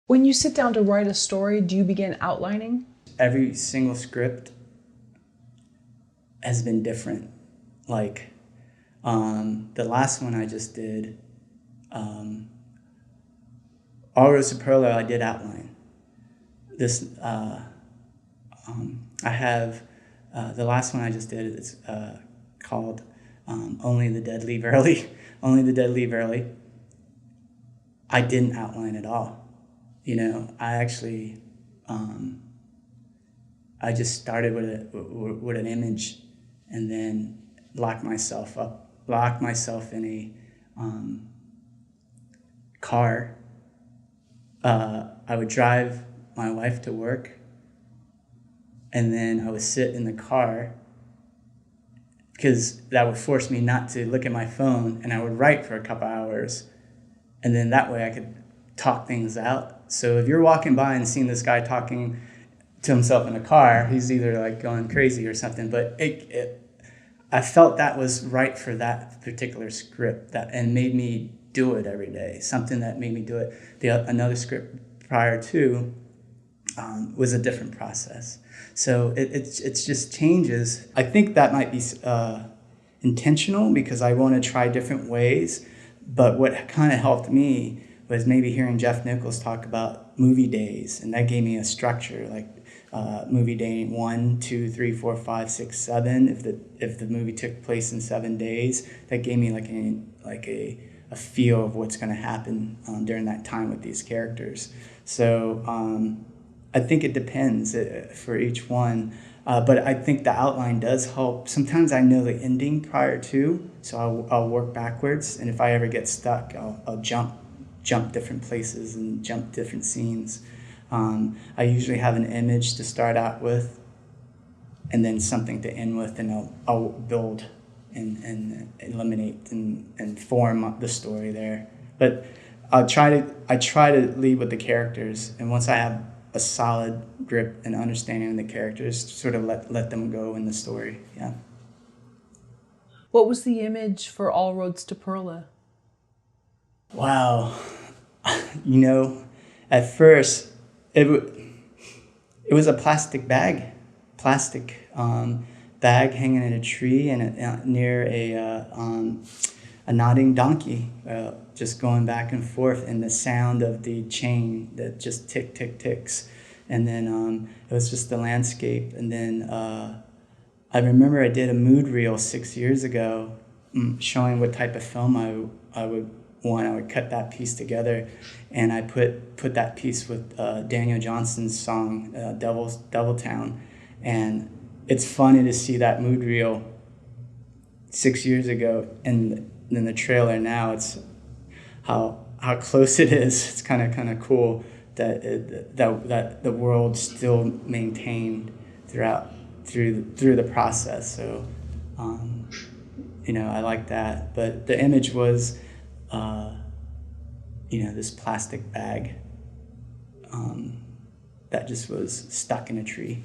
When you sit down to write a story, do you begin outlining? Every single script has been different. Like the last one I just did, All Roads to Pearla, I did outline. This I have the last one I just did. It's called Only the Dead Leave Early. Only the Dead Leave Early. I didn't outline at all. You know, I actually I just started with an image, and then locked myself in a car. I would drive my wife to work, and then I would sit in the car because that would force me not to look at my phone, and I would write for a couple hours, and then that way I could talk things out. So if you're walking by and seeing this guy talking to himself in a car, he's either like going crazy or something. But I felt that was right for that particular script, and made me do it every day. Something that made me do it. Another script prior to was a different process. So it's just changes. I think that might be intentional because I want to try different ways. But what kind of helped me was maybe hearing Jeff Nichols talk about movie days, and that gave me a structure, like movie day 1, 2, 3, 4, 5, 6, 7. If the movie took place in 7 days, that gave me like a feel of what's going to happen during that time with these characters. So I think it depends for each one. But I think the outline does help. Sometimes I know the ending prior to, so I'll work backwards. And if I ever get stuck, I'll jump different places and jump different scenes. I usually have an image to start out with, and then something to end with, and I'll build and eliminate and form the story there. But I try to lead with the characters, and once I have a solid grip and understanding of the characters, sort of let them go in the story. Yeah. What was the image for All Roads to Pearla? Wow. You know, at first it was a plastic bag hanging in a tree and near a nodding donkey, just going back and forth, and the sound of the chain that just ticks. And then it was just the landscape. And then I remember I did a mood reel 6 years ago showing what type of film I would want. I would cut that piece together, and I put that piece with Daniel Johnson's song, Devil Town. And it's funny to see that mood reel 6 years ago, and then the trailer now. It's how close it is. It's kind of cool that that the world still maintained through the process. So you know, I like that. But the image was you know, this plastic bag that just was stuck in a tree.